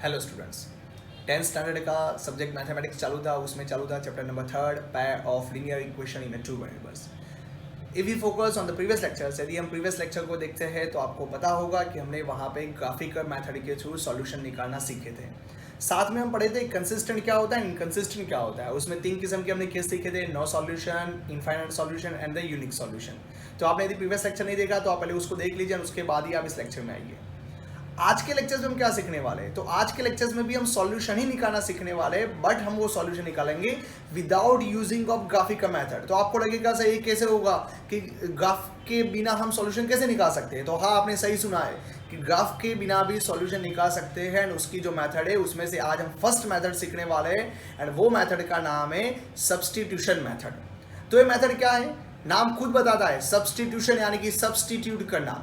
Hello students. 10th standard का subject mathematics चालू था, उसमें चालू था chapter number 3 pair of linear equation in two variables. If you focus on the previous lectures, यदि हम प्रीवियस लेक्चर को देखते हैं तो आपको पता होगा कि हमने वहाँ पे ग्राफिकल मेथड के थ्रू सॉल्यूशन निकालना सीखे थे। साथ में हम पढ़े थे कंसिस्टेंट क्या होता है, इनकंसिस्टेंट क्या होता है। उसमें 3 किस्म के हमने केस सीखे थे, no solution, infinite solution and the unique solution. तो आपने यदि प्रीवियस लेक्चर नहीं देखा तो आप पहले उसको देख लीजिए, उसके बाद ही आप इस लेक्चर में आइए। आज के लेक्चर्स में हम क्या सीखने वाले हैं, तो आज के लेक्चर्स में भी हम सॉल्यूशन ही निकालना सीखने वाले हैं, बट हम वो सॉल्यूशन निकालेंगे without using of graphical method. तो आपको लगेगा सर ये कैसे होगा कि ग्राफ के बिना हम सॉल्यूशन कैसे निकाल सकते हैं। तो हाँ, आपने सही सुना है कि ग्राफ के बिना भी सॉल्यूशन निकाल सकते हैं। एंड उसकी जो मेथड है उसमें से आज हम फर्स्ट मेथड सीखने वाले हैं, एंड वो मेथड का नाम है सब्सटीट्यूशन मेथड। तो ये मेथड क्या है, नाम खुद बताता है, सब्सटीट्यूशन यानी कि सब्सटीट्यूट करना।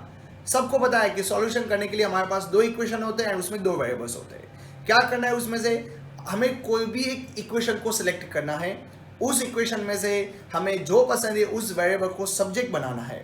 सबको पता है कि सॉल्यूशन करने के लिए हमारे पास दो इक्वेशन होते हैं, उसमें दो वेरिएबल्स होते हैं। क्या करना है, उसमें से हमें कोई भी एक इक्वेशन को सिलेक्ट करना है। उस इक्वेशन में से हमें जो पसंद है उस वेरिएबल को सब्जेक्ट बनाना है।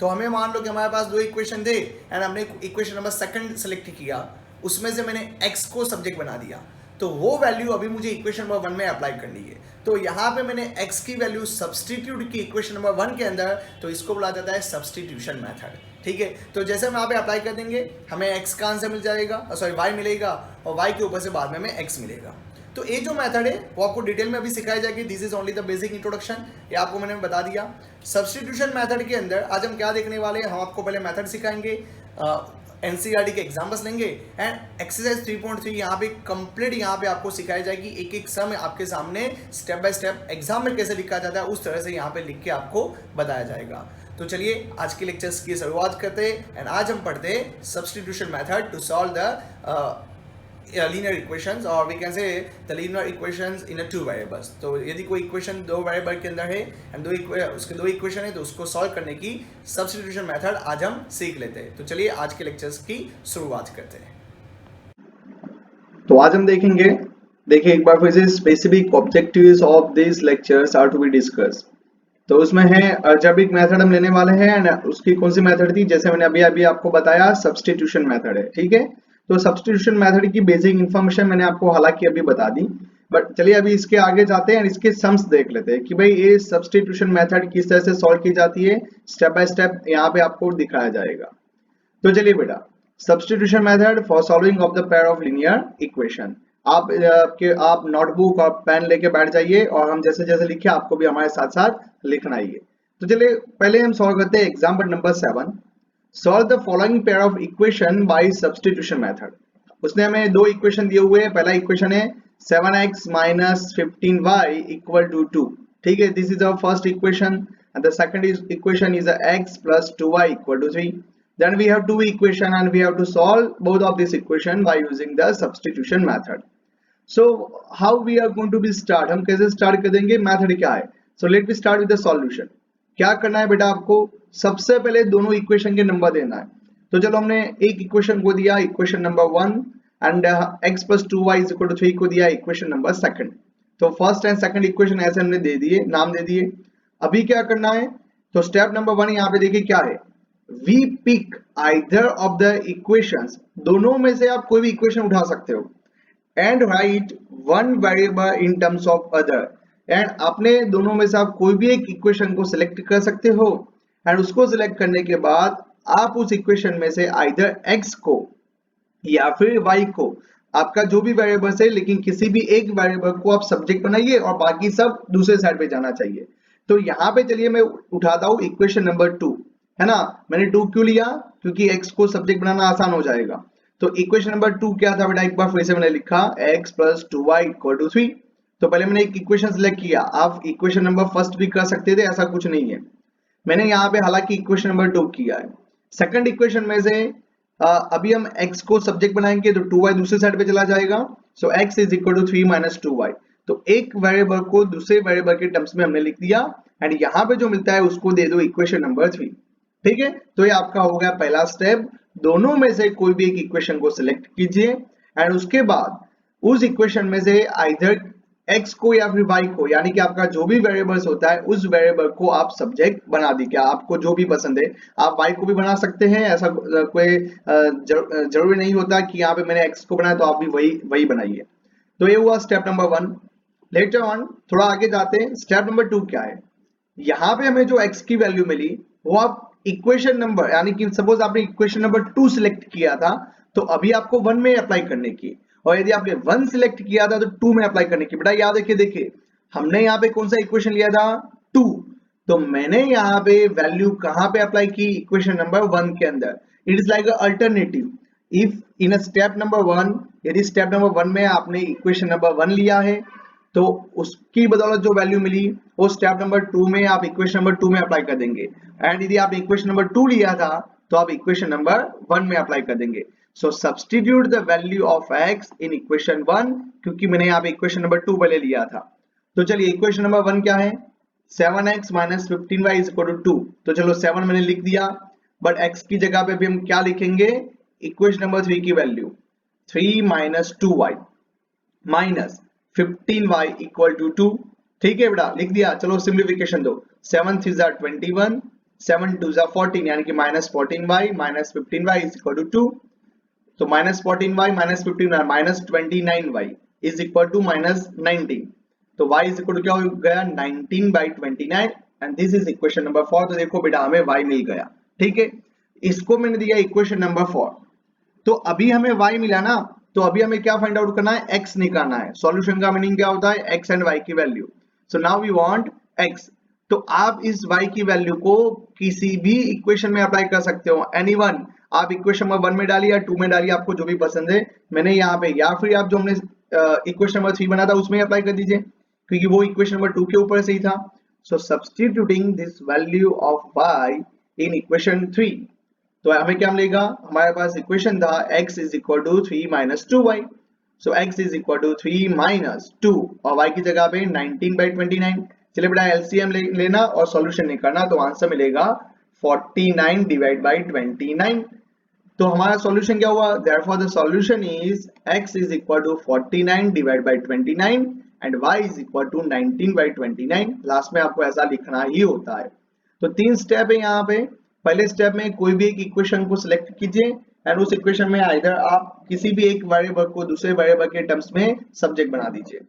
तो हमें मान लो कि हमारे पास दो इक्वेशन थे एंड हमने इक्वेशन नंबर सेकंड सेलेक्ट किया, उसमें से मैंने x को सब्जेक्ट बना दिया। तो वो वैल्यू अभी मुझे इक्वेशन नंबर 1 में अप्लाई करनी है। तो यहाँ पे मैंने x की वैल्यू सब्सटीट्यूट की इक्वेशन नंबर 1 के अंदर, तो इसको बोला जाता है सब्सटीट्यूशन मेथड। ठीक है, तो जैसे हम यहाँ पे अप्लाई कर देंगे हमें x का आंसर मिल जाएगा, सॉरी y मिलेगा, और y के ऊपर से बाद में हमें x मिलेगा। तो ये जो मेथड है वो आपको डिटेल में अभी सिखाई जाएगी। This is only the basic introduction, ये आपको मैंने बता दिया। सब्सटीट्यूशन मेथड के अंदर आज हम क्या देखने वाले हैं, हम आपको पहले मेथड सिखाएंगे, एनसीईआरटी के एग्जाम्पल्स लेंगे, एंड एक्सरसाइज 3.3 यहाँ पे कंप्लीट यहाँ पे आपको सिखाई जाएगी। एक एक सम आपके सामने स्टेप बाय स्टेप एग्जाम में कैसे लिखा जाता है उस तरह से यहाँ पे लिख के आपको बताया जाएगा। तो चलिए आज के लेक्चर्स की शुरुआत करते हैं, एंड आज हम पढ़ते हैं substitution method to solve the linear equations, or we can say the linear equations in a two variables। तो यदि कोई इक्वेशन दो वेरिएबल के अंदर है एंड उसके दो इक्वेशन है तो उसको सॉल्व करने की सब्स्टिट्यूशन मेथड आज हम सीख लेते हैं। तो चलिए आज के लेक्चर्स की शुरुआत करते हैं। तो आज हम देखेंगे, देखिए एक बार फिर से specific objectives of this lectures are to be discuss. तो उसमें है अलजेब्रिक मेथड हम लेने वाले हैं, एंड उसकी कौन सी मेथड थी, जैसे मैंने अभी अभी आपको बताया सब्स्टिट्यूशन मेथड है। ठीक है, तो सब्स्टिट्यूशन मेथड की बेसिक इन्फॉर्मेशन मैंने आपको हालांकि अभी बता दी, बट चलिए अभी इसके आगे जाते हैं और इसके सम्स देख लेते हैं कि भाई ये सब्स्टिट्यूशन मेथड किस तरह से सॉल्व की जाती है। स्टेप बाय स्टेप यहाँ पे आपको दिखाया जाएगा। तो चलिए बेटा, substitution method for solving of the pair of linear equation. आप नोटबुक और पेन लेके बैठ जाइए, और हम जैसे जैसे लिखे आपको भी हमारे साथ साथ लिखना ही है। तो चलिए पहले हम सॉल्व करते हैं example number 7। Solve the following pair of equation by substitution method. उसने हमें दो इक्वेशन दिए हुए हैं। पहला इक्वेशन है 7x minus 15y equal to 2। ठीक है, this is our first equation, and the second equation is x plus 2y equal to 3। Then we have two equation and we have to solve both of this equation by using the substitution method. So how we are going to be start, हम कैसे start कर देंगे, method क्या है। So let me start with the solution। क्या करना है बेटा, आपको सबसे पहले दोनों इक्वेशन के नंबर देना है। तो चलो हमने एक इक्वेशन को दिया equation number 1, and x plus 2y is equal to 3 को दिया इक्वेशन नंबर 2। तो फर्स्ट एंड सेकंड इक्वेशन ऐसे हमने दे दिए, नाम दे दिए। अभी क्या करना है, तो स्टेप नंबर 1 यहाँ पे देखिए क्या है, we pick either of the equations। दोनों में से आप कोई भी इक्वेशन उठा सकते हो, and write one variable in terms of other। And आपने दोनों में से आप कोई भी एक इक्वेशन को सिलेक्ट कर सकते हो, एंड उसको सिलेक्ट करने के बाद आप उस इक्वेशन में से आइदर x को या फिर y को, आपका जो भी वेरिएबल है, लेकिन किसी भी एक वेरिएबल को आप सब्जेक्ट बनाइए और बाकी सब दूसरे साइड पे जाना चाहिए। तो यहाँ पे चलिए मैं उठाता हूँ इक्वेशन नंबर 2, है ना। मैंने 2 क्यों लिया, क्योंकि x को सब्जेक्ट बनाना आसान हो जाएगा। तो इक्वेशन नंबर 2 क्या था बेटा, एक बार फिर से मैंने लिखा x plus 2y equal to 3। तो पहले मैंने एक इक्वेशन सिलेक्ट किया, आप इक्वेशन नंबर फर्स्ट भी कर सकते थे, ऐसा कुछ नहीं है। मैंने यहाँ पे हालांकि इक्वेशन नंबर 2 किया है। सेकंड इक्वेशन में से अभी हम x को सब्जेक्ट बनाएंगे तो 2y दूसरी साइड पे चला जाएगा। So x is equal to 3 minus 2y। तो एक वेरिएबल को दूसरे वेरिएबल के टर्म्स में हमने लिख दिया, एंड यहाँ पे जो मिलता है उसको दे दो इक्वेशन नंबर 3। ठीक है, तो ये आपका हो गया पहला स्टेप। दोनों में से कोई भी एक इक्वेशन को सिलेक्ट कीजिए, एंड उसके बाद उस इक्वेशन में से आइदर x को या फिर y को, यानी कि आपका जो भी वेरिएबल्स होता है उस वेरिएबल को आप सब्जेक्ट बना दीजिए। आपको जो भी पसंद है आप y को भी बना सकते हैं, ऐसा कोई जरूरी नहीं होता कि यहाँ पे मैंने x को बनाया तो आप भी वही बनाइए। तो ये हुआ स्टेप नंबर 1। लेटर ऑन थोड़ा आगे जाते हैं, स्टेप नंबर 2 क्या है। यहाँ पे हमें जो x की वैल्यू मिली वो आप इक्वेशन नंबर, यानी कि सपोज आपने इक्वेशन नंबर 2 सिलेक्ट किया था तो अभी आपको 1 में अप्लाई करने की, और यदि आपने 1 सिलेक्ट किया था तो 2 में अप्लाई करने की। बेटा याद रखिए, देखिए हमने यहाँ पे कौन सा इक्वेशन लिया था, 2, तो मैंने यहाँ पे वैल्यू कहाँ पे अप्लाई की, इक्वेशन नंबर 1 के अंदर। It is like alternative. If in step number 1, यदि स्टेप नंबर 1 में आपने इक्वेशन नंबर 1 लिया है तो उसकी बदौलत जो वैल्यू मिली वो स्टेप नंबर 2 में आप इक्वेशन नंबर 2 में अप्लाई कर देंगे, एंड यदि आप इक्वेशन नंबर 2 लिया था तो आप इक्वेशन नंबर 1 में अप्लाई कर देंगे। So substitute the value of x in equation 1, क्योंकि मैंने यहाँ पे इक्वेशन नंबर 2 पहले लिया था। तो चलिए इक्वेशन नंबर 1 क्या है, 7x minus 15y is equal to 2। तो चलो 7 मैंने लिख दिया, बट x की जगह पे भी हम क्या लिखेंगे, इक्वेशन नंबर 3 की value 3 minus 2y minus 15y equal to 2। ठीक है बेटा, लिख दिया। चलो सिंप्लीफिकेशन दो, 7 3 जा 21, 7 2 जा 14, यानी कि minus 14y minus 15y is equal to 2। तो minus 14y minus 15y minus 29y is equal to minus 19। तो y इज इक्वल टू क्या हो गया, 19/29, and this is equation number 4। तो देखो बेटा हमें y मिल गया। ठीक है, इसको मैंने दिया इक्वेशन नंबर 4। तो अभी हमें y मिला ना, तो अभी हमें क्या फाइंड आउट करना है, x निकालना है। सॉल्यूशन का मीनिंग क्या होता है, x एंड y की value. So now we want x। तो आप इस y की वैल्यू को किसी भी इक्वेशन में अप्लाई कर सकते हो, एनीवन। आप इक्वेशन नंबर 1 में डालिए या 2 में डालिए, आपको जो भी पसंद है। मैंने यहाँ पे, या फिर आप जो हमने इक्वेशन नंबर 3 बना था उसमें अप्लाई कर दीजिए, क्योंकि वो इक्वेशन नंबर 2 के ऊपर से ही था। So substituting this value of y in equation 3, तो हमें क्या मिलेगा, हमारे पास इक्वेशन था x is equal to 3 minus 2y। So x is equal to 3 minus 2 और y की जगह पे 19/29। चलिए बेटा एलसीएम लेना और सॉल्यूशन निकालना, तो आंसर मिलेगा 49 डिवाइड बाई 29। तो हमारा सॉल्यूशन क्या हुआ, therefore the solution is x is equal to 49 divide by 29 and y is equal to 19/29। Last में आपको ऐसा लिखना ही होता है। तो 3 स्टेप है यहाँ पे। पहले स्टेप में कोई भी एक इक्वेशन को सिलेक्ट कीजिए एंड उस इक्वेशन में आइदर आप किसी भी एक वेरिएबल को दूसरे वेरिएबल के टर्म्स में सब्जेक्ट बना दीजिए।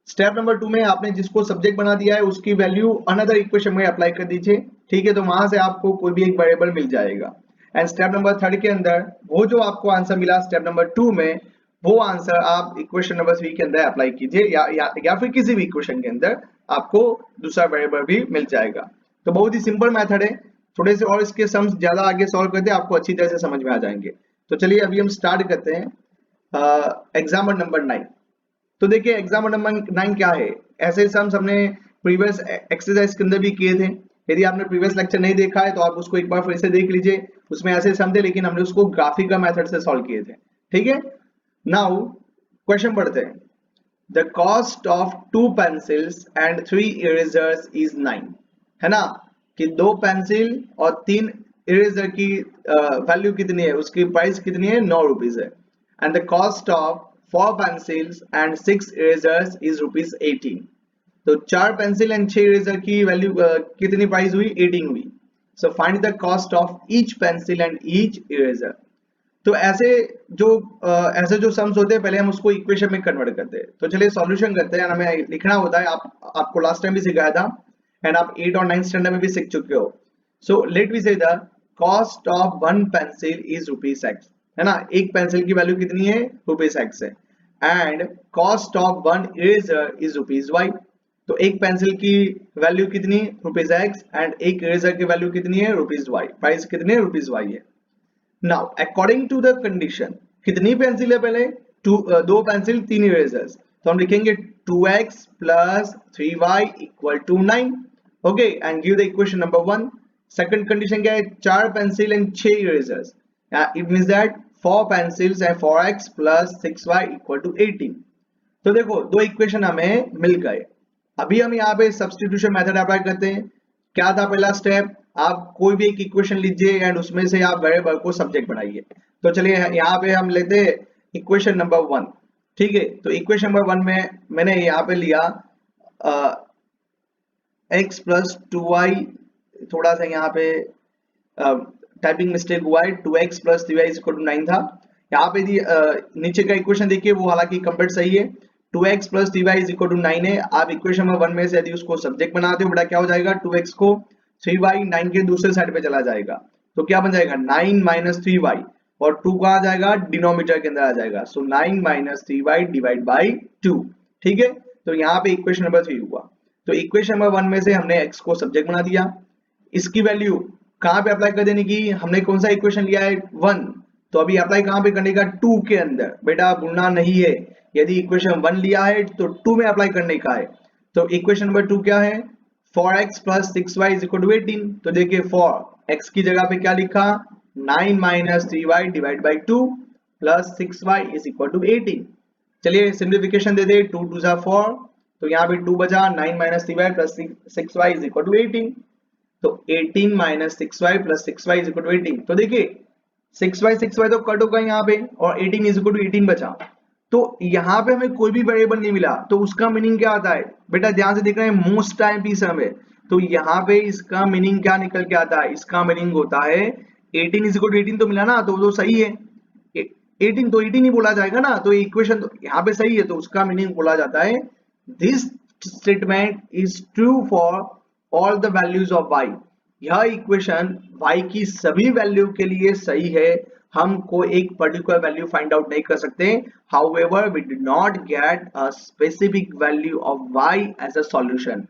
स्टेप नंबर 2 में आपने जिसको सब्जेक्ट बना दिया है उसकी वैल्यू अनदर इक्वेशन में अप्लाई कर दीजिए। ठीक है, तो वहां से आपको कोई भी एक वेरिएबल मिल जाएगा। एंड स्टेप नंबर 3 के अंदर वो जो आपको आंसर मिला स्टेप नंबर 2 में, वो आंसर आप इक्वेशन नंबर 3 के अंदर अप्लाई कीजिए, या फिर किसी भी इक्वेशन के अंदर आपको दूसरा वेरिएबल भी मिल जाएगा। तो बहुत ही सिंपल मेथड है। थोड़े से और इसके सम्स ज्यादा आगे सॉल्व करते हैं, आपको अच्छी तरह से समझ में आ जाएंगे। तो चलिए अभी हम स्टार्ट करते हैं एग्जाम्पल नंबर 9। तो देखिए एग्जाम्पल नंबर 9 क्या है, ऐसे सम्स हमने प्रीवियस एक्सरसाइज के अंदर भी किए थे। यदि आपने प्रीवियस लेक्चर नहीं देखा है तो आप उसको एक बार फिर से देख लीजिए, उसमें ऐसे सम थे लेकिन हमने उसको ग्राफिकल मेथड से सॉल्व किए थे। ठीक है, नाउ क्वेश्चन पढ़ते हैं। The cost of 2 pencils and 3 erasers is 9। है ना, कि 2 पेंसिल और 3 इरेजर की वैल्यू कितनी है, उसकी प्राइस कितनी है, 9 रुपीज है। And the cost of 4 pencils and 6 erasers is rupees 18। तो 4 पेंसिल एंड 6 इरेजर की वैल्यू कितनी प्राइस हुई, 18 हुई। So find the cost of each pencil and each eraser. तो ऐसे जो सम्स होते हैं पहले हम उसको इक्वेशन में कन्वर्ट करते हैं। तो चलिए सॉल्यूशन करते हैं। हमें लिखना होता है, आपको लास्ट टाइम भी सिखाया था एंड आप 8 और 9 स्टैंडर्ड में भी सीख चुके हो। So let we say the cost of 1 pencil is rupees x। है ना, एक पेंसिल की वैल्यू कितनी है, रुपीज x है। And cost of 1 eraser is rupees y। तो एक पेंसिल की वैल्यू कितनी, रुपीज x, एंड एक इरेजर की वैल्यू कितनी है, रुपीज y। प्राइस कितनी है, रुपीज y है। Now according to the condition, कितनी पेंसिल है पहले, 2 पेंसिल 3 इरेजर्स, तो हम लिखेंगे 2x plus 3y equal to 9। Okay, and give the equation number 1। Second condition क्या है, 4 pencil and 6 erasers, it means that 4 pencils and 4x plus 6y equal to 18। तो देखो दो इक्वेशन हमें मिल गए। अभी हम यहाँ पे सब्स्टिट्यूशन मेथड अप्लाई करते हैं। क्या था पहला स्टेप, आप कोई भी एक इक्वेशन लीजिए एंड उसमें से आप वेरिएबल को सब्जेक्ट बनाइए। तो चलिए यहाँ पे हम लेते हैं इक्वेशन नंबर 1। ठीक है, तो इक्वेशन नंबर 1 में मैंने यहाँ पे लिया x प्लस 2y, थोड़ा सा यहाँ पे टाइपिंग मिस्टेक हुआ है, 2x plus 3y is equal to 9 था। यहाँ पे नीचे का इक्वेशन देखिए, वो हालांकि कंप्लीट सही है, 2x plus 3y is equal to 9 है। आप इक्वेशन नंबर 1 में से यदि उसको सब्जेक्ट बनाते हो बेटा क्या हो जाएगा, 2x को 3y 9 के दूसरे साइड पे चला जाएगा, तो क्या बन जाएगा 9 माइनस 3y, और 2 कहाँ आ जाएगा, डिनोमिनेटर के अंदर आ जाएगा, सो 9 माइनस 3y डिवाइड बाई 2। ठीक है, तो यहाँ पे इक्वेशन नंबर 3 हुआ। तो इक्वेशन नंबर 1 में से हमने x को सब्जेक्ट बना दिया, इसकी वैल्यू कहाँ पे अप्लाई कर देने की, हमने कौन सा इक्वेशन लिया है 1, तो अभी अप्लाई कहाँ पे करने का 2 के अंदर, बेटा भूलना नहीं है, यदि इक्वेशन 1 लिया है तो 2 में अप्लाई करने का है। तो इक्वेशन नंबर 2 क्या है, 4x plus 6y is equal to 18, तो देखिए 4x की जगह पे क्या लिखा, 9 minus 3y divide by 2 plus 6y is equal to 18। चलिए सिंप्लीफिकेशन दे दे, 2 2 4, तो यहाँ पे 2 बचा, 9 minus 3y plus 6y is equal to 18, तो 18 minus 6y plus 6y is equal to 18। तो देखिए 6y तो कट होगा यहाँ पे, और 18 इज इक्वल टू 18 बचा। तो यहाँ पे हमें कोई भी वेरिएबल नहीं मिला, तो उसका मीनिंग क्या आता है, बेटा ध्यान से देख रहे हैं, मोस्ट टाइम पीस हमें, तो यहाँ पे इसका मीनिंग क्या निकल के आता है, इसका मीनिंग होता है 18 इज इक्वल टू 18 तो मिला ना, तो सही है, 18 तो 18 ही बोला जाएगा ना, तो इक्वेशन तो यहाँ पे सही है, तो उसका मीनिंग बोला जाता है this statement is true for all the values of y। यह इक्वेशन y की सभी वैल्यू के लिए सही है, हमको एक पर्टिकुलर वैल्यू फाइंड आउट नहीं कर सकते, however we did not get a specific value of y as a solution.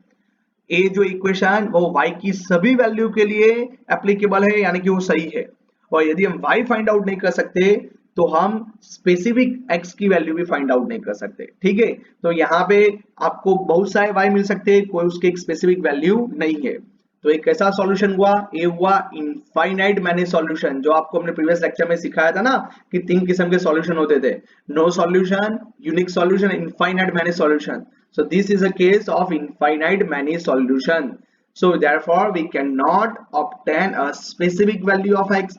ये जो इक्वेशन वो y की सभी वैल्यू के लिए एप्लीकेबल है, यानी कि वो सही है, और यदि हम y फाइंड आउट नहीं कर सकते तो हम स्पेसिफिक x की वैल्यू भी फाइंड आउट नहीं कर सकते। ठीक है, तो यहाँ पे आपको बहुत सारे y मिल सकते हैं, कोई उसके एक स्पेसिफिक वैल्यू नहीं है। तो एक कैसा सॉल्यूशन हुआ, ये हुआ इनफाइनाइट मैनी सॉल्यूशन, जो आपको हमने प्रीवियस लेक्चर में सिखाया था ना कि 3 किस्म के सॉल्यूशन होते थे, no solution, unique solution, infinite many solution. So this is a case of infinite many solution. So therefore we cannot obtain a specific value of x.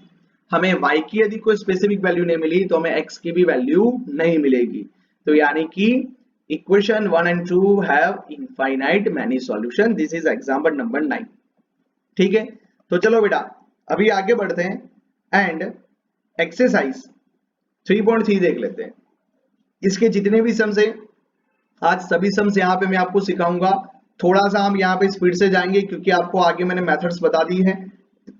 हमें y की यदि कोई स्पेसिफिक वैल्यू नहीं मिली तो हमें x की भी वैल्यू नहीं मिलेगी। तो यानी कि equation 1 and 2 have infinite many solution. This is example number 9. ठीक है, तो चलो बेटा अभी आगे बढ़ते हैं एंड एक्सरसाइज 3.3 देख लेते हैं। इसके जितने भी सम्स है आज सभी सम्स यहाँ पे मैं आपको सिखाऊंगा, थोड़ा सा हम यहाँ पे स्पीड से जाएंगे क्योंकि आपको आगे मैंने मेथड्स बता दी है।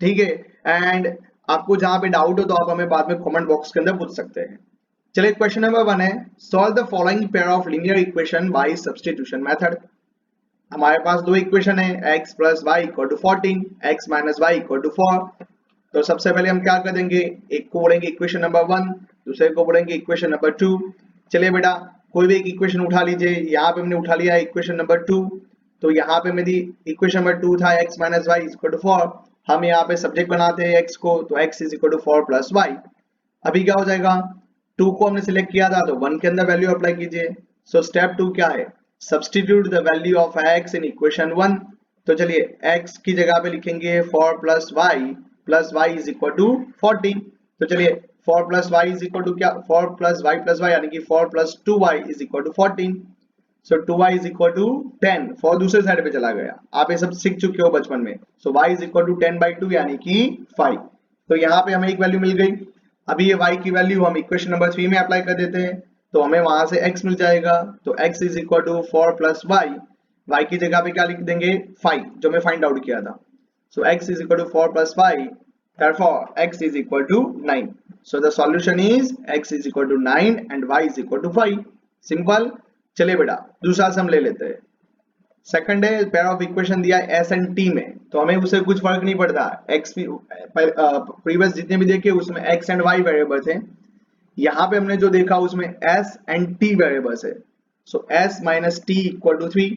ठीक है, एंड आपको जहाँ पे डाउट हो तो आप हमें बाद में कमेंट बॉक्स के अंदर पूछ सकते हैं। चलिए क्वेश्चन नंबर 1 है, solve the following pair of linear equation by substitution method. हमारे पास दो इक्वेशन है, x plus y equal to 14, x minus y equal to 4। तो सबसे पहले हम क्या कर देंगे, एक को बोलेंगे इक्वेशन नंबर 1, दूसरे को बोलेंगे इक्वेशन नंबर 2। चलिए बेटा कोई भी एक इक्वेशन उठा लीजिए, यहाँ पे हमने उठा लिया इक्वेशन नंबर 2, तो यहाँ पे मेरी इक्वेशन नंबर 2 था x minus y equal to 4, हम यहाँ पे सब्जेक्ट बनाते हैं x को, तो x is equal to 4 plus वाई। अभी क्या हो जाएगा, 2 को हमने सिलेक्ट किया था तो 1 के अंदर वैल्यू अप्लाई कीजिए। सो स्टेप 2 क्या है, substitute the value of x in equation 1। तो चलिए x की जगह पे लिखेंगे 4 plus y is equal to 14। तो चलिए 4 plus y is equal to क्या, 4 प्लस y यानी कि 4 plus 2y is equal to 14। So 2y is equal to 10, 4 दूसरे साइड पे चला गया, आप ये सब सीख चुके हो बचपन में। सो y इज इक्वल टू 10/2 यानी कि 5। तो यहाँ पे हमें एक वैल्यू मिल गई। अभी ये y की वैल्यू हम इक्वेशन नंबर 3 में अप्लाई कर देते हैं, तो हमें वहां से x मिल जाएगा। तो x is equal to 4 plus y की जगह पे क्या लिख देंगे 5, जो मैं फाइंड आउट किया था। So x is equal to 4 plus y, therefore x is equal to 9. So the solution is x is equal to 9 and y is equal to 5. Simple. चलिए बेटा दूसरा सम ले लेते हैं। सेकंड है, पेयर ऑफ इक्वेशन दिया है s एंड t में, तो हमें उससे कुछ फर्क नहीं पड़ता। x प्रीवियस जितने भी देखे उसमें x एंड y वेरिएबल थे, यहाँ पे हमने जो देखा उसमें s एंड t वेरिएबल्स है। So s minus t equal to 3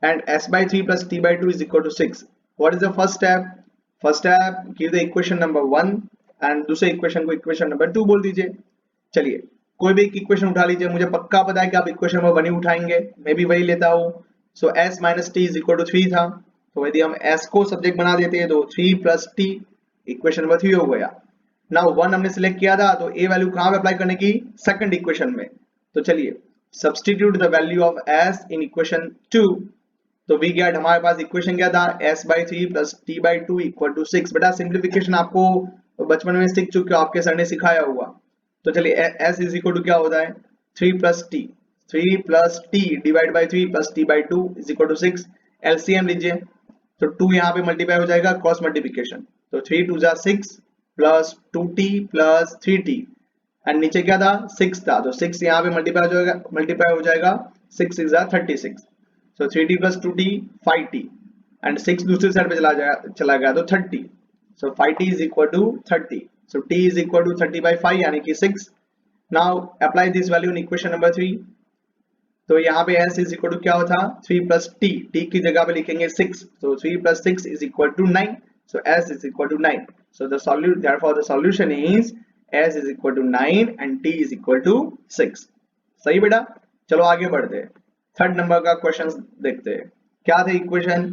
and s by 3 plus t by 2 is equal to 6. What is the first step? First step give the equation number 1 and दूसरे equation को equation number 2 बोल दीजिए। चलिए कोई भी एक equation उठा लीजिए, मुझे पक्का पता है कि आप इक्वेशन नंबर 1 ही उठाएंगे, मैं भी वही लेता हूँ। So s minus t is equal to 3 था, तो यदि हम s को सब्जेक्ट बना देते हैं तो 3 प्लस टी इक्वेशन नंबर 3 हो गया। नाउ 1 हमने सिलेक्ट किया था, तो ए वैल्यू कहाँ पे अप्लाई करने की, सेकंड इक्वेशन में। तो चलिए substitute the value of s in equation 2। तो वी गेट, हमारे पास इक्वेशन क्या था, s/3 plus t/2 equal to 6। बेटा सिंप्लीफिकेशन आपको बचपन में सीख चुके हो, आपके सर ने सिखाया हुआ। तो चलिए s इज इक्वल टू क्या होता है, 3 plus t divide by 3 plus t/2 is equal to 6। LCM लीजिए, तो 2 यहाँ पे मल्टीप्लाई हो जाएगा, क्रॉस मल्टीप्लिकेशन, तो 3 2 जा 6 plus 2t plus 3t, and नीचे क्या था 6 था, तो 6 यहाँ पे मल्टीप्लाई हो जाएगा 6 6 जा 36। सो 3t plus 2t 5t, and 6 दूसरी साइड पे चला गया तो 30। So 5t is equal to 30। So t is equal to 30 by 5 यानी कि 6। Now apply this value in equation number 3। तो यहाँ पे s इज इक्वल टू क्या होता, 3 प्लस t की जगह पे लिखेंगे 6, तो 3 plus 6 is equal to 9। So s is equal to 9। So the solution, therefore the solution is s is equal to 9 and t is equal to 6। सही बेटा, चलो आगे बढ़ते हैं। थर्ड नंबर का क्वेश्चन देखते हैं। क्या थे equation,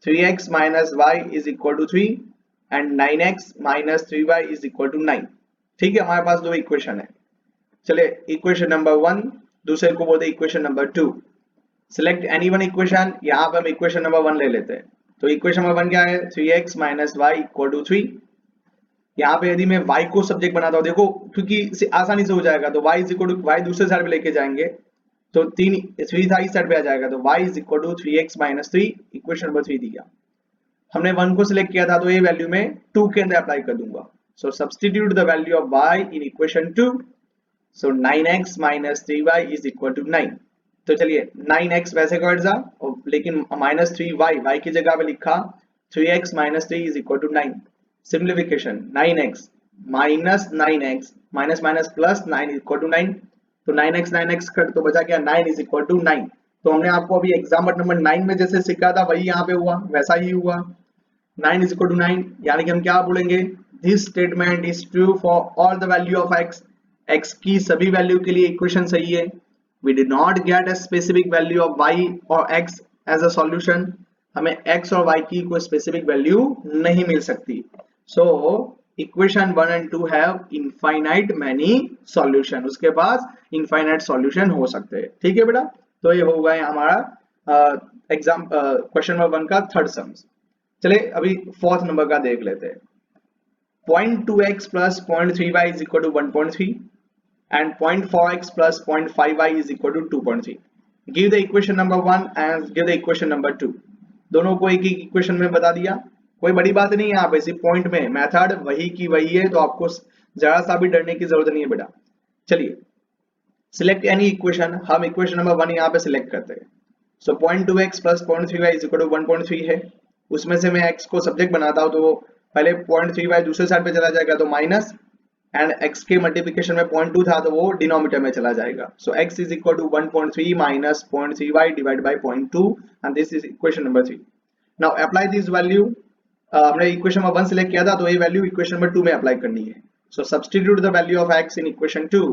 3x minus y is equal to 3 and 9x minus 3y is equal to 9। ठीक है, हमारे पास दो इक्वेशन है। चले इक्वेशन नंबर 1, दूसरे को बोलते equation number 2। Select any one equation, यहाँ पे हम इक्वेशन नंबर 1 ले लेते हैं। तो इक्वेशन नंबर 1 क्या है, 3x minus y equal to 3। यहाँ पे यदि मैं y को सब्जेक्ट बनाता हूँ, देखो क्योंकि आसानी से हो जाएगा, तो y is equal to, y दूसरे साइड पे लेके जाएंगे तो 3 था इस साइड पे आ जाएगा, तो y is equal to 3x minus 3, equation number 3 दिया। हमने 1 को सिलेक्ट किया था, तो ये वैल्यू में 2 के अंदर अप्लाई कर दूंगा। So substitute the value of y in equation 2। So 9x minus 3y is equal to 9। तो चलिए 9x वैसे कट जा, लेकिन माइनस 3y की जगह पे लिखा 3x minus 3 is equal to 9। Simplification, 9x minus 9x minus minus plus 9 equal to 9। तो 9x कट, तो बचा क्या 9 इज इक्वल टू 9। तो हमने आपको अभी एग्जाम्पल नंबर 9 में जैसे सीखा था वही यहाँ पे हुआ, वैसा ही हुआ। 9 इज इक्वल टू 9, यानी कि हम क्या बोलेंगे, this statement is true for all the value of x। x की सभी वैल्यू के लिए इक्वेशन सही है। We did not get a specific value of y और x एज अ सॉल्यूशन। हमें x और y की कोई स्पेसिफिक वैल्यू नहीं मिल सकती। So equation 1 and 2 have infinite many solution, उसके पास इनफाइनाइट सॉल्यूशन हो सकते हैं। ठीक है बेटा, तो ये हो गया हमारा एग्जाम क्वेश्चन नंबर 1 का थर्ड सम्स। चले अभी फोर्थ नंबर का देख लेते हैं। 0.2x plus 0.3y is equal to 1.3 and 0.4x plus 0.5y is equal to 2.3. Give the equation number 1 and give the equation number 2. दोनों को एक एक इक्वेशन में बता दिया, कोई बड़ी बात नहीं है यहाँ पे, सिर्फ पॉइंट में मेथड वही की वही है, तो आपको जरा सा भी डरने की जरूरत नहीं है बेटा। चलिए सिलेक्ट एनी इक्वेशन, हम इक्वेशन नंबर 1 यहाँ पे सिलेक्ट करते हैं। So 0.2x plus 0.3y is equal to 1.3 है, उसमें से मैं x को सब्जेक्ट बनाता हूँ, तो पहले 0.3y दूसरे साइड पे चला जाएगा तो माइनस, एंड x के मल्टीप्लिकेशन में 0.2 था तो वो डिनोमिनेटर में चला जाएगा। So x is equal to 1.3 minus 0.3y divide by 0.2 and this is equation number 3। Now apply this value, हमने इक्वेशन नंबर 1 सिलेक्ट किया था, तो ये वैल्यू इक्वेशन नंबर 2 में अप्लाई करनी है। So substitute the value of x in equation 2।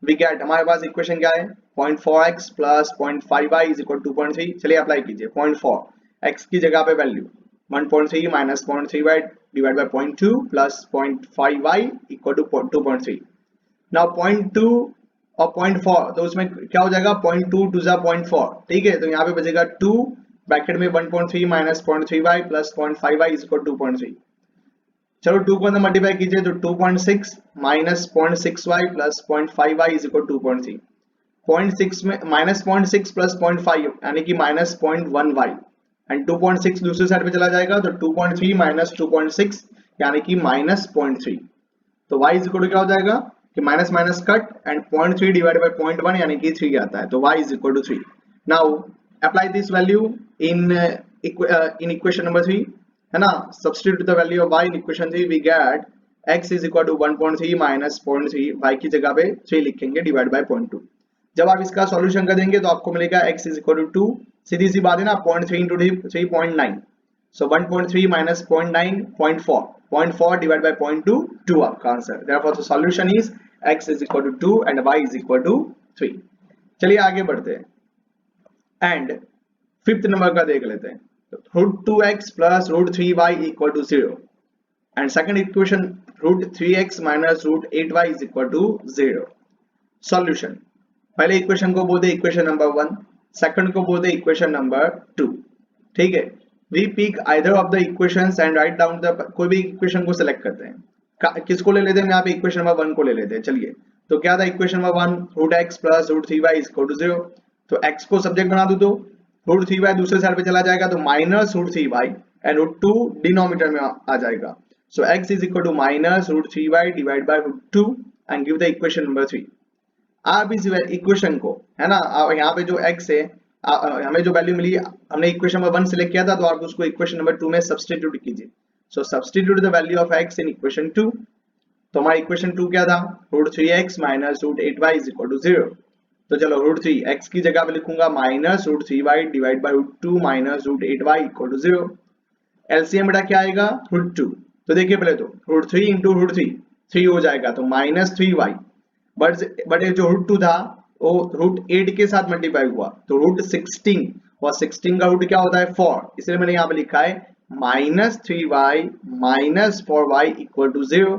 We get, हमारे पास इक्वेशन क्या है, 0.4x plus 0.5y is equal to 2.3। चलिए अप्लाई कीजिए, 0.4 x की जगह पे value 1.3 minus 0.3y divide by 0.2 plus 0.5y equal to 2.3। Now 0.2 और 0.4, तो उसमें क्या हो जाएगा, 0.2 टू जा 0.4, ठीक है, तो यहाँ पे बचेगा 2 ब्रैकेट में 1.3 minus 0.3y plus 0.5y is equal to 2.3। चलो 2 को अंदर मल्टीप्लाई कीजिए, तो 2.6 minus 0.6y plus 0.5y is equal to 2.3। 0.6 में माइनस 0.6 प्लस 0.5 यानी कि माइनस 0.1y, एंड 2.6 दूसरी साइड पे चला जाएगा, तो 2.3 माइनस 2.6 यानी कि माइनस 0.3। तो y इज इक्वल टू क्या हो जाएगा कि minus minus cut, and 0.3 divide by 0.1 यानी कि 3 आता है, तो y is equal to 3। Now apply this value in equation number 3, है ना। Substitute the value of y in equation 3, we get x is equal to 1.3 minus 0.3, y की जगह पे 3 लिखेंगे डिवाइड बाय 0.2। जब आप इसका सॉल्यूशन कर देंगे तो आपको मिलेगा x इज इक्वल टू 2। सीधी सी बात है ना, 0.3 into 3 0.9, so 1.3 minus 0.9 0.4 divide by 0.2 2 आपका answer. Therefore the solution is x is equal to 2 and y is equal to 3। चलिए आगे बढ़ते हैं एंड फिफ्थ नंबर का देख लेते हैं। √2x plus √3y equal to 0 and second equation √3x minus √8y is equal to 0। Solution, पहले equation को बोल दे इक्वेशन नंबर 1, सेकंड को बोल दे इक्वेशन नंबर 2। ठीक है, we pick either of the equations and write down the, कोई भी equation को सिलेक्ट करते हैं। किसको ले लेते हैं, यहाँ पे इक्वेशन नंबर 1 को ले लेते हैं। चलिए, तो क्या था equation number 1, root x plus root 3y is equal to 0। तो x को सब्जेक्ट बना दो, तो रूट 3y दूसरे साइड पे चला जाएगा तो minus root 3y and root 2 denominator में आ जाएगा। So x is equal to minus root 3y divide by root 2 and give the equation number 3। आप इस इक्वेशन को, है ना, यहाँ पे जो x है, हमें जो वैल्यू मिली, हमने इक्वेशन नंबर 1 सिलेक्ट किया था, तो आप उसको इक्वेशन नंबर 2 में सब्स्टिट्यूट कीजिए। So substitute the value of x in equation 2। तो हमारा इक्वेशन 2 क्या था, root 3x minus root 8y is equal to 0। तो चलो रूट 3 x की जगह पे लिखूंगा minus root 3y divide by root 2 minus root 8y equal to 0। LCM बेटा क्या आएगा, रूट 2। तो देखिए पहले तो रूट 3 इंटू रूट 3 हो जाएगा, तो माइनस 3y, बट ये जो रूट 2 था वो रूट 8 के साथ मल्टीप्लाई हुआ, तो रूट 16, और 16 का रूट क्या होता है 4, इसलिए मैंने यहाँ पे लिखा है minus 3y minus 4y equal to 0।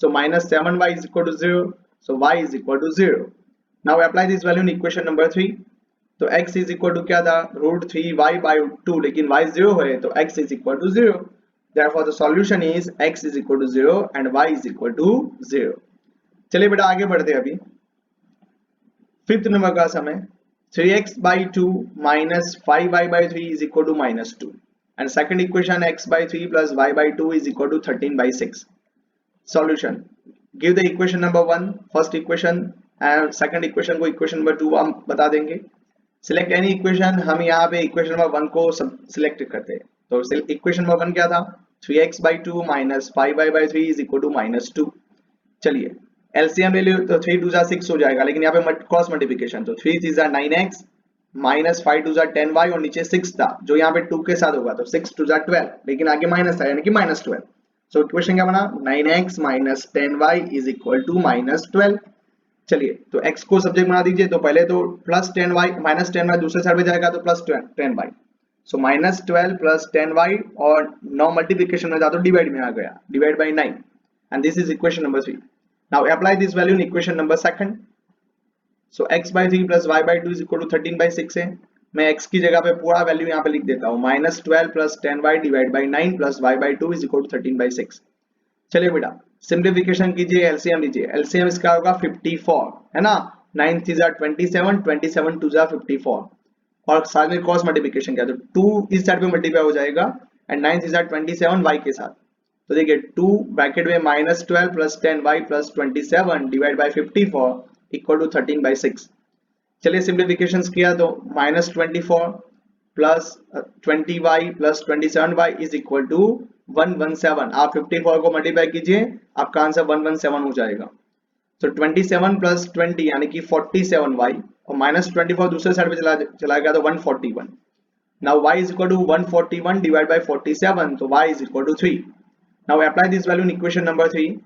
So minus 7y is equal to 0. So y is equal to 0. Now apply this value in equation number 3. तो x is equal to क्या था, root 3y by root 2, लेकिन y 0 है तो x is equal to 0. Therefore the solution is x is equal to 0 and y is equal to 0. चलिए बेटा आगे बढ़ते हैं अभी। फिफ्थ नंबर का समय 3x by 2 minus 5y by 3 is equal to minus 2. And second equation x by 3 plus y by 2 is equal to 13 by 6. Solution, give the equation number 1 first equation and second equation को equation number 2 हम बता देंगे। select any equation, हम यहाँ पे equation number 1 को select करते हैं। तो equation number 1 क्या था, 3x by 2 minus 5y by 3 is equal to minus 2। चलिए LCM ले लो, तो 3 2 6 हो जाएगा, लेकिन यहाँ पे क्रॉस मल्टीप्लिकेशन, तो 3 3 9x माइनस 5 2 10y और नीचे 6 था जो यहाँ पे 2 के साथ होगा, तो 6 2 12, लेकिन आगे माइनस था यानी कि माइनस 12। सो इक्वेशन क्या बना, 9x minus 10y is equal to minus 12। चलिए तो x को सब्जेक्ट बना दीजिए, तो पहले तो प्लस 10y माइनस 10y दूसरे साइड पे जाएगा तो plus 10y, so minus 12 plus 10y और 9 मल्टीप्लिकेशन में था तो डिवाइड में आ गया, divide by 9 and this is equation number 3। Now apply this value in equation number second. So x by 3 plus y by 2 is equal to 13 by 6 है, मैं x की जगह पे पूरा वैल्यू यहाँ पे लिख देता हूँ, minus 12 plus 10y divide by 9 plus y by 2 is equal to 13 by 6। चलिए बेटा सिंप्लीफिकेशन कीजिए, एलसीएम लीजिए, एलसीएम इसका होगा 54, है ना, 9 3 27, 27 2 54, और साथ में क्रॉस मल्टीप्लिकेशन किया तो 2 इस साइड पे मल्टीप्लाई हो जाएगा एंड 9 3 27 y के साथ, तो देखिए 2 ब्रैकेट में minus 12 plus 10y plus 27 divide by 54 equal to 13 by 6। चलिए सिंप्लीफिकेशन किया तो minus 24 plus 20y plus 27y is equal to 117। आप 54 को मल्टीप्लाई कीजिए, आपका आंसर 117 हो जाएगा। तो 27 प्लस 20 यानी कि 47y और माइनस 24 दूसरे साइड पे चला गया तो 141। Now y is equal to 141 divide by 47, तो y is equal to 3। Now apply this value in equation number 3।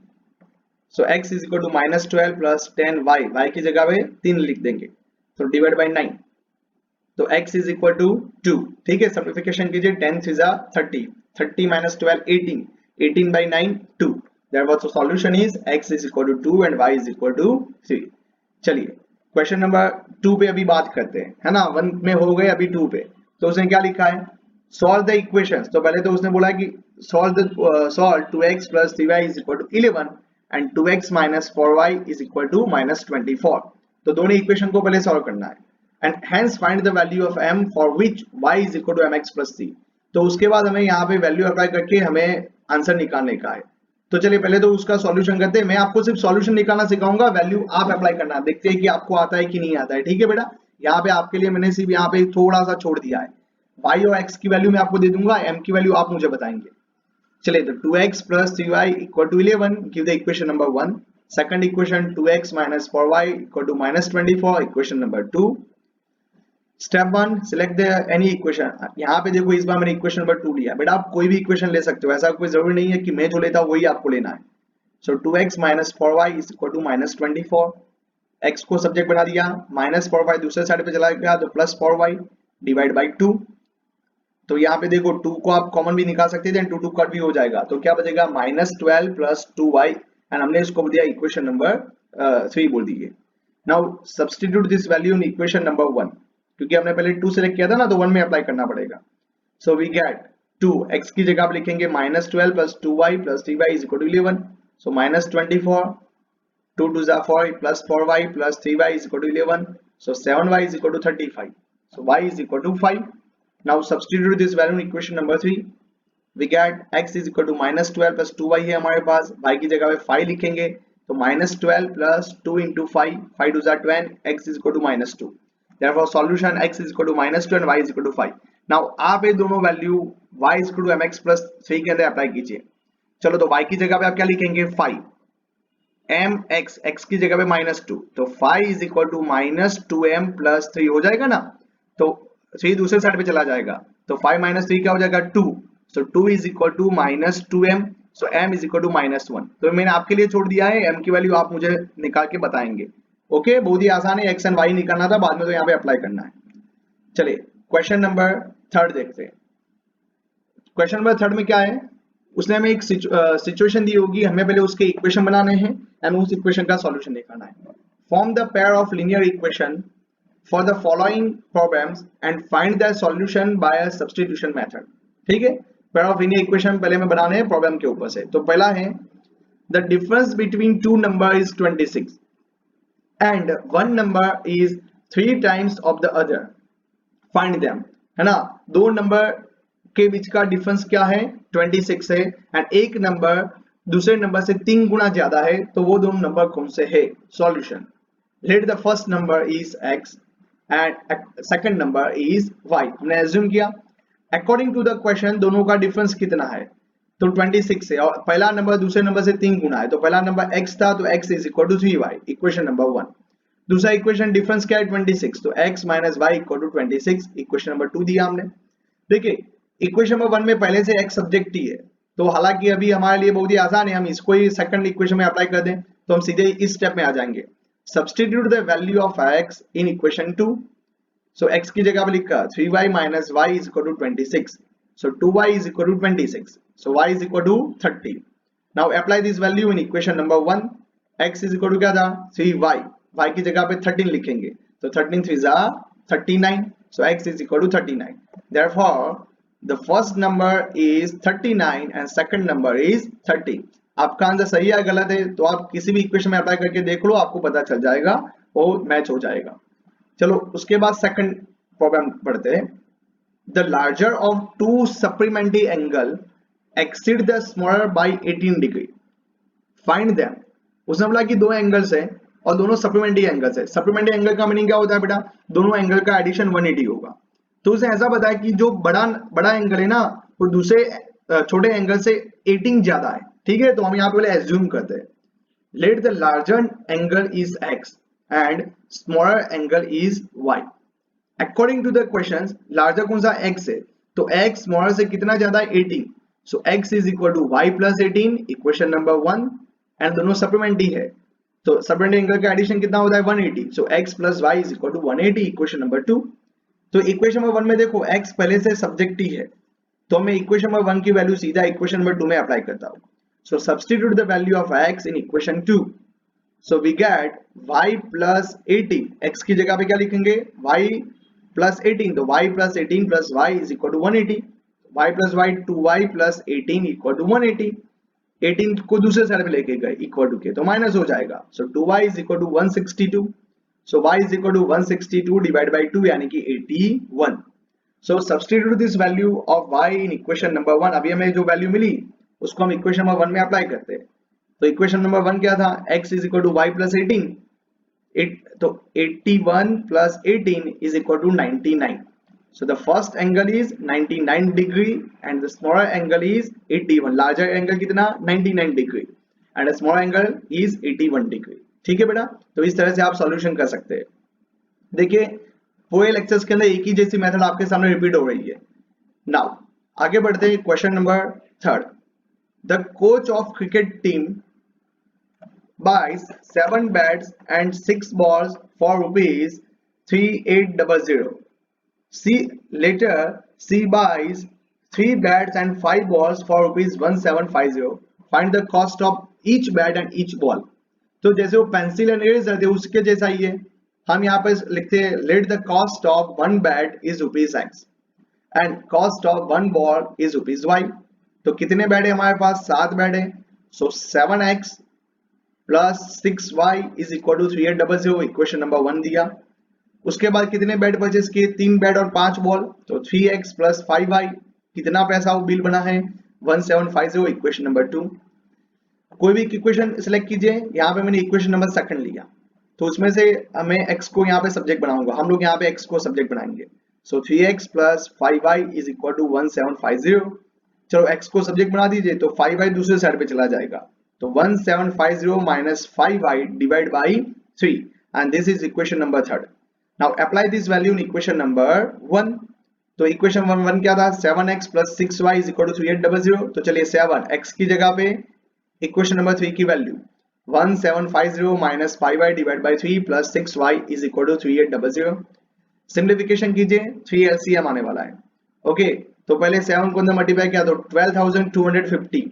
So x is equal to minus 12 plus 10y, y की जगह पे 3 लिख देंगे, तो डिवाइड बाय 9, तो x इज इक्वल टू 2। ठीक है, सिंप्लीफिकेशन कीजिए, 10 3 30, 30 minus 12 18, 18 by 9 2। Therefore the solution is x is equal to 2 and y is equal to 3। चलिए क्वेश्चन नंबर 2 पे अभी बात करते हैं, है ना, 1 में हो गए, अभी 2 पे, तो उसने क्या लिखा है, सॉल्व द इक्वेशंस। तो पहले तो उसने बोला कि solve 2x plus 3y is equal to 11 and 2x minus 4y is equal to minus 24। तो दोनों इक्वेशन को पहले सॉल्व करना है and hence find the value of m for which y is equal to mx plus c। तो उसके बाद हमें यहाँ पे वैल्यू अप्लाई करके हमें आंसर निकालने का है। तो चलिए पहले तो उसका सॉल्यूशन करते हैं, मैं आपको सिर्फ सॉल्यूशन निकालना सिखाऊंगा, वैल्यू आप अप्लाई करना, देखते हैं कि आपको आता है कि नहीं आता है। ठीक है बेटा, यहाँ पे आपके लिए मैंने सिर्फ यहाँ पे थोड़ा सा छोड़ दिया है, y और x की वैल्यू मैं आपको दे दूंगा, m की वैल्यू आप मुझे बताएंगे। चलिए तो 2x plus 3y equal to 11, give the equation number 1। Second equation 2x minus 4y equal to minus 24, equation number 2। Step 1, select the any equation. यहाँ पे देखो इस बार मैंने इक्वेशन नंबर 2 लिया, बेटा आप कोई भी इक्वेशन ले सकते हो, ऐसा कोई जरूरी नहीं है कि मैं जो लेता हूँ वही आपको लेना है। So 2x minus 4y is equal to minus 24, x को सब्जेक्ट बना दिया, माइनस 4y दूसरे साइड पे चला गया तो प्लस 4y डिवाइड बाई 2। तो यहाँ पे देखो 2 को आप कॉमन भी निकाल सकते थे, 2 2 कट भी हो जाएगा, तो क्या बचेगा माइनस 12 प्लस 2y एंड हमने इसको दिया इक्वेशन नंबर 3 बोल दीजिए। Now substitute this value in equation number 1, क्योंकि हमने पहले 2 सेलेक्ट किया था ना, तो 1 में अप्लाई करना पड़ेगा. सो वी गेट 2, x की जगह आप लिखेंगे -12 plus 2y plus 3y is equal to 11. So -24, 2 2 जा 4 plus 4y plus 3y is equal to 11. So 7y is equal to 35. So y is equal to 5. Now substitute this value in equation number 3. We get x is equal to -12 plus 2y है हमारे पास, y की जगह पे 5 लिखेंगे, तो -12 plus 2 into 5, 5 2 जा 10, x is equal to -2. Therefore solution x is equal to -2 and y is equal to 5. Now आप ये दोनों value y is equal to mx plus 3 के अंदर अप्लाई कीजिए. चलो तो y की जगह पे आप क्या लिखेंगे, 5, mx, x की जगह पे -2, तो 5 is equal to -2m plus 3 हो जाएगा ना, तो 3 दूसरे साइड पे चला जाएगा, तो 5 माइनस 3 क्या हो जाएगा, 2. So 2 is equal to -2m. So m is equal to -1. तो मैंने आपके लिए छोड़ दिया है, m की वैल्यू आप मुझे निकाल के बताएंगे. ओके, बहुत ही आसान है, x एंड y निकालना था, बाद में तो यहाँ पे अप्लाई करना है. चलिए क्वेश्चन नंबर 3 देखते हैं. क्वेश्चन नंबर 3 में क्या है, उसने हमें एक सिचुएशन दी होगी, हमें पहले उसके इक्वेशन बनाने हैं एंड उस इक्वेशन का सॉल्यूशन निकालना है. Form the pair of linear equation for the following problems and find the solution bye a substitution method. ठीक है, पेयर ऑफ लीनियर इक्वेशन पहले में बनाने हैं प्रॉब्लम के ऊपर से. तो पहला है the difference between two number is 26 and one number is 3 times of the other, find them. है ना, दो नंबर के बीच का डिफरेंस क्या है, 26 है, एंड एक नंबर दूसरे नंबर से 3 गुना ज्यादा है, तो वो दोनों नंबर कौन से है. Solution, let the first number is x and second number is y. हमने एज्यूम किया अकॉर्डिंग टू द क्वेश्चन दोनों का डिफरेंस कितना है, तो 26 है, और पहला नंबर दूसरे नंबर से 3 गुना है, तो पहला नंबर x था, तो x is equal to 3y. Equation number 1. दूसरा इक्वेशन डिफरेंस क्या है, 26, तो x minus y equal to 26. Equation number 2 दिया हमने. देखिए इक्वेशन नंबर 1 में पहले से x सब्जेक्ट ही है, तो हालांकि अभी हमारे लिए बहुत ही आसान है, हम इसको ही सेकंड इक्वेशन में अप्लाई कर दें, तो हम सीधे इस स्टेप में आ जाएंगे. Substitute the value of x in equation 2. So x की जगह पे लिखा 3y minus y is equal to 26. So 2y is equal to 26. So y is equal to 30. Now apply this value in equation number 1. x is equal to क्या था, 3y, y की जगह पे 13 लिखेंगे, तो 13 3 जा 39. So x is equal to 39. Therefore the first number is 39 and second number is 30. आपका answer सही है गलत है, तो आप किसी भी इक्वेशन में अप्लाई करके देख लो, आपको पता चल जाएगा, वो मैच हो जाएगा. चलो उसके बाद सेकंड प्रॉब्लम पढ़ते हैं. The larger of to supplementary angle exceed the smaller by 18 degree, find them. उसने बोला कि दो एंगल्स है और दोनों सप्लीमेंट्री एंगल्स है. सप्लीमेंट्री एंगल का मीनिंग क्या होता है बेटा, दोनों एंगल का एडिशन 180 होगा. तो उसे ऐसा बताया कि जो बड़ा एंगल है ना, वो दूसरे छोटे एंगल से 18 ज्यादा है. ठीक है, तो हम यहाँ पे पहले एज्यूम करते हैं, let the larger angle is x and smaller angle is y. According to the question larger कौन सा x है, तो x स्मॉलर से कितना ज्यादा है, 18. So x is equal to y plus 18. Equation number 1. And दोनों सप्लीमेंट्री है, तो सप्लीमेंट्री एंगल का एडिशन कितना होता है, 180. So x plus y is equal to 180. Equation number 2. तो इक्वेशन नंबर 1 में देखो x पहले से सब्जेक्ट ही है, तो मैं इक्वेशन नंबर 1 की वैल्यू सीधा इक्वेशन नंबर 2 में अप्लाई करता हूं. So substitute the value of x in equation 2. So we get y plus 18. x की जगह पे क्या लिखेंगे, y प्लस 18, तो y plus 18 plus y is equal to 180. y plus y 2y plus 18 equal to 180. 18 को दूसरे साइड पे लेके गए इक्वल टू के, तो माइनस हो जाएगा. So 2y is equal to 162. So y is equal to 162 divided by 2 यानी कि 81. So substitute this value of y in equation number 1. अभी हमें जो वैल्यू मिली उसको हम इक्वेशन नंबर 1 में अप्लाई करते हैं. तो इक्वेशन नंबर 1 क्या था, x is equal to y plus 18. तो 81 plus 18 is equal to 99. So the first angle is 99 degree and the smaller angle is 81. Larger angle कितना, 99 degree and the smaller angle is 81 degree. ठीक है बेटा, तो इस तरह से आप सॉल्यूशन कर सकते हैं. देखिए पूरे लेक्चर्स के अंदर एक ही जैसी मेथड आपके सामने रिपीट हो रही है. नाउ आगे बढ़ते हैं. Question number 3. The coach of cricket team buys 7 bats and 6 balls for rupees 3800. She later she buys 3 bats and 5 balls for rupees 1750. Find the cost of each bat and each ball. तो जैसे वो pencil and eraser थे उसके जैसा ही है। हम यहाँ पे लिखते हैं let the cost of one bat is ₹X and cost of one ball is ₹Y। तो कितने बैट है हमारे पास? 7 बैट है। सो 7x प्लस 6y is equal to 3800, equation number 1 दिया। उसके बाद कितने बैट परचेस किए? 3 बैट और 5 बॉल, तो 3x प्लस 5y, कितना पैसा वो बिल बना है? 1750, इक्वेशन नंबर 2। कोई भी इक्वेशन सिलेक्ट कीजिए। यहाँ पे मैंने इक्वेशन नंबर सेकंड लिया, तो उसमें से मैं x को यहाँ पे सब्जेक्ट बनाऊंगा। हम लोग यहाँ पे x को सब्जेक्ट बनाएंगे। सो 3x प्लस 5y इज इक्वल टू 1750। चलो x को सब्जेक्ट बना दीजिए, तो 5y दूसरे साइड पे चला जाएगा, तो 1750 minus 5y divide by 3 and this is equation number 3rd। Now apply this value in equation number 1। तो इक्वेशन 1 क्या था? 7x प्लस 6y इज इक्वल टू 3800। तो चलिए 7x की जगह पे इक्वेशन नंबर 3 की value 1750 minus 5y divide by 3 plus 6y is equal to 3800। Simplification कीजिए, 3 LCM आने वाला है। ओके, तो पहले 7 को अंदर मल्टीप्लाई किया तो 12,250,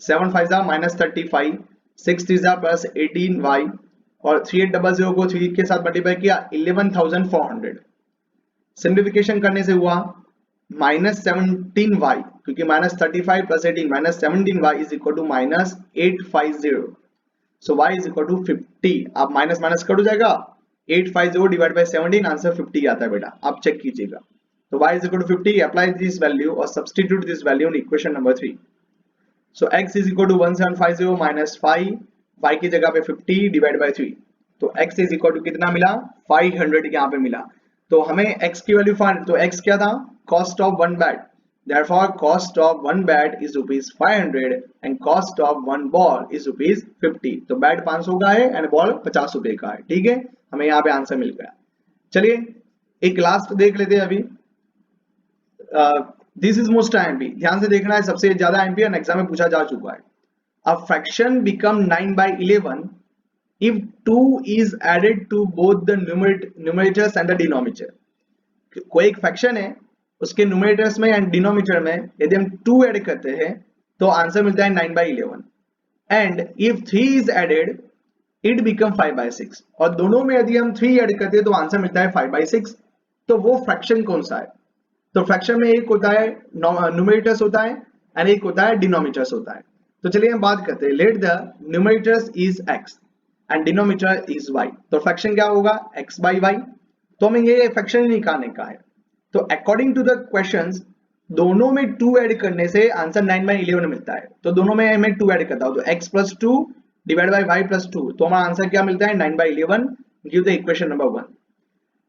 7 5 माइनस 35, 6 3 प्लस 18y और 3800 को 3 के साथ मल्टीप्लाई किया 11,400। सिंप्लीफिकेशन करने से हुआ माइनस 17y, क्योंकि minus 35 plus 18 minus 17y is equal to minus 850। So y is equal to 50। आप माइनस माइनस कट हो जाएगा, 850 डिवाइड बाय 17, आंसर 50 आता है बेटा, आप चेक कीजिएगा। तो y is equal to 50, apply this value और substitute this value in equation number 3। So x is equal to 1750 minus 5, y की जगह पे 50 डिवाइड बाय 3, तो x इज इक्वल टू कितना मिला? 500 यहाँ पे मिला। तो हमें x की वैल्यू फाइंड, तो x क्या था? Cost of one bat, therefore cost of one bat is ₹500 and cost of one ball is ₹50। तो बैट 500 का है एंड बॉल 50 रुपए का है। ठीक है, हमें यहाँ पे आंसर मिल गया। चलिए एक लास्ट देख लेते हैं अभी। दिस इज मोस्ट IMP, ध्यान से देखना है, सबसे ज्यादा IMP एग्जाम में पूछा जा चुका है। A fraction become 9/11 if 2 is added to both the numerators and the denominator। कोई एक फ्रैक्शन है, उसके न्यूमरेटर्स में एंड डिनोमिनेटर में यदि हम 2 ऐड करते हैं तो आंसर मिलता है 9/11 and if 3 is added it become 5/6, और दोनों में यदि हम 3 ऐड करते हैं तो आंसर मिलता है 5/6। तो वो फ्रैक्शन कौन सा है? तो फ्रैक्शन में एक होता है न्यूमरेटर्स होता है एंड एक होता है डिनोमिनेटर्स होता है। तो चलिए हम बात करते हैं। Let the numerators is x and denominator is y। तो फ्रैक्शन क्या होगा? x/y। तो हमें ये फ्रैक्शन निकालने का है। तो अकॉर्डिंग टू द क्वेश्चंस दोनों में 2 ऐड करने से आंसर 9/11 मिलता है। तो दोनों में मैं 2 ऐड करता हूं, तो x plus 2 divide by y plus 2, तो हमारा आंसर क्या मिलता है? 9/11। Give the equation number 1।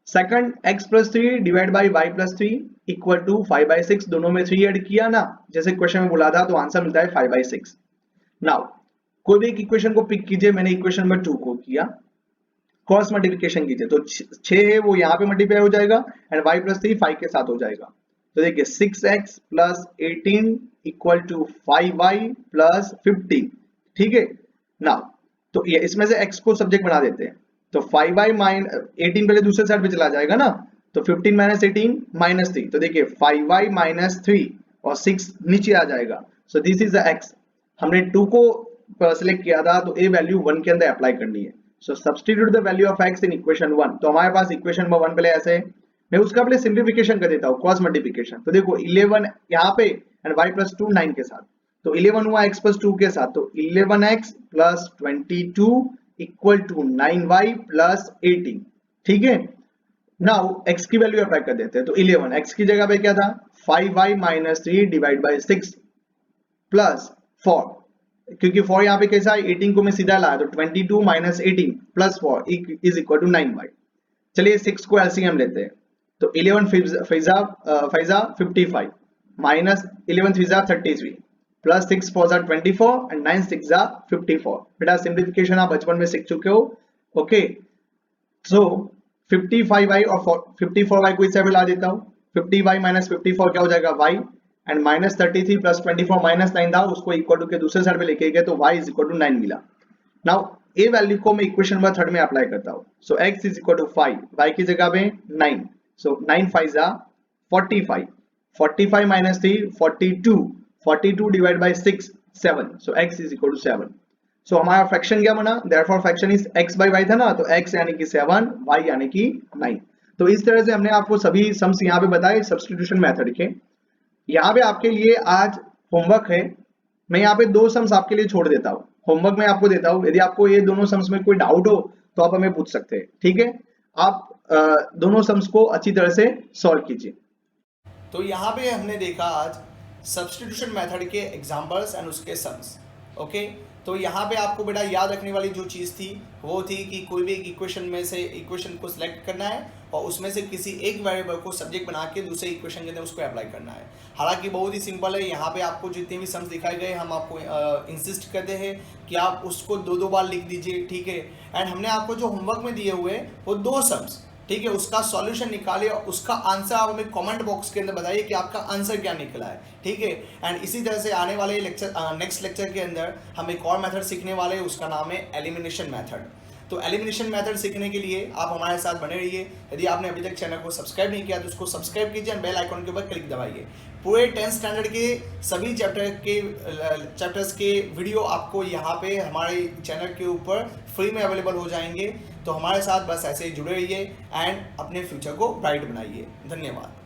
Second, x plus 3 divide by y plus 3 equal to 5/6। दोनों में 3 ऐड किया ना, जैसे क्वेश्चन में बोला था, तो आंसर मिलता है 5/6। नाउ कोई भी एक इक्वेशन को पिक कीजिए, मैंने इक्वेशन नंबर 2 को किया, क्रॉस मल्टीप्लिकेशन कीजिए, तो 6 है वो यहाँ पे मल्टीप्लाई हो जाएगा एंड y प्लस 3 5 के साथ हो जाएगा। तो देखिए 6x plus 18 equal to 5y plus 15। ठीक है ना, तो ये इसमें से x को सब्जेक्ट बना देते हैं, तो 5y माइनस 18 पहले दूसरे साइड पे चला जाएगा ना, तो 15 माइनस 18 माइनस 3, तो देखिए 5y माइनस 3 और 6 नीचे आ जाएगा। So this is the x। हमने 2 को सिलेक्ट किया था, तो a वैल्यू 1 के अंदर अप्लाई करनी है। So substitute the value of x in equation 1। तो हमारे पास इक्वेशन नंबर 1 पहले ऐसे है, मैं उसका पहले सिंप्लीफिकेशन कर देता हूँ, क्रॉस मल्टीप्लिकेशन। तो देखो 11 यहाँ पे एंड y प्लस 2 9 के साथ, तो 11 हुआ x प्लस 2 के साथ, तो 11x plus 22 equal to 9y plus 18। ठीक है, नाउ x की वैल्यू अप्लाई कर देते हैं, तो 11 x की जगह पे क्या था? 5y minus 3 divide by 6 plus 4, क्योंकि 4 यहाँ पे कैसा है, 18 को मैं सीधा लाया, तो 22 minus 18 plus 4 is equal to 9y। चलिए 6 को एलसीएम लेते हैं, तो 11 फैजा 55 माइनस 11 थ्रीजा 33 प्लस 6 4 24 एंड 9 6 54। बेटा सिंप्लीफिकेशन आप बचपन में सीख चुके हो। ओके, सो 55y और 54y को इस साइड ला देता हूँ, 50y माइनस 54 क्या हो जाएगा? y and minus 33 plus 24 minus 9 था, उसको इक्वल टू के दूसरे साइड पे लेके गए, तो y इज इक्वल टू 9 मिला। नाउ ए वैल्यू को मैं इक्वेशन नंबर 3 में अप्लाई करता हूँ, so x is equal to 5, y की जगह पे 9, so 9 5 45, 45 minus 3 42, 42 divide by 6 7, so x is equal to 7। So हमारा फ्रैक्शन क्या बना, therefore fraction is x by y था ना, तो x यानी कि 7, y यानी कि 9। तो इस तरह से हमने आपको सभी सम्स यहाँ पे बताए सब्स्टिट्यूशन मेथड के। यहाँ पे आपके लिए आज होमवर्क है, मैं यहाँ पे 2 सम्स आपके लिए छोड़ देता हूँ, होमवर्क मैं आपको देता हूँ, यदि आपको ये दोनों सम्स में कोई डाउट हो तो आप हमें पूछ सकते हैं, ठीक है। आप दोनों सम्स को अच्छी तरह से सॉल्व कीजिए। तो यहाँ पे हमने देखा आज सब्स्टिट्यूशन मेथड के एग्जांपल्स एंड उसके सम्स। ओके, तो यहाँ पे आपको बेटा याद रखने वाली जो चीज़ थी वो थी कि कोई भी एक इक्वेशन में से इक्वेशन को सिलेक्ट करना है और उसमें से किसी एक वेरिएबल को सब्जेक्ट बना के दूसरे इक्वेशन के अंदर उसको अप्लाई करना है। हालांकि बहुत ही सिंपल है, यहाँ पे आपको जितने भी सम्स दिखाए गए हम आपको इंसिस्ट करते हैं कि आप उसको 2-2 बार लिख दीजिए, ठीक है। एंड हमने आपको जो होमवर्क में दिए हुए वो 2 सम्स, ठीक है, उसका सॉल्यूशन निकालिए और उसका आंसर आप हमें कमेंट बॉक्स के अंदर बताइए कि आपका आंसर क्या निकला है, ठीक है। एंड इसी तरह से आने वाले लेक्चर नेक्स्ट लेक्चर के अंदर हम एक और मेथड सीखने वाले हैं, उसका नाम है एलिमिनेशन मेथड। तो एलिमिनेशन मेथड सीखने के लिए आप हमारे साथ बने रहिए। यदि आपने अभी तक चैनल को सब्सक्राइब नहीं किया तो उसको सब्सक्राइब कीजिए और बेल आइकन के ऊपर क्लिक दबाइए। पूरे 10th स्टैंडर्ड के सभी चैप्टर्स के वीडियो आपको यहाँ पे हमारे चैनल के ऊपर फ्री में अवेलेबल हो जाएंगे। तो हमारे साथ बस ऐसे ही जुड़े रहिए एंड अपने फ्यूचर को ब्राइट बनाइए। धन्यवाद।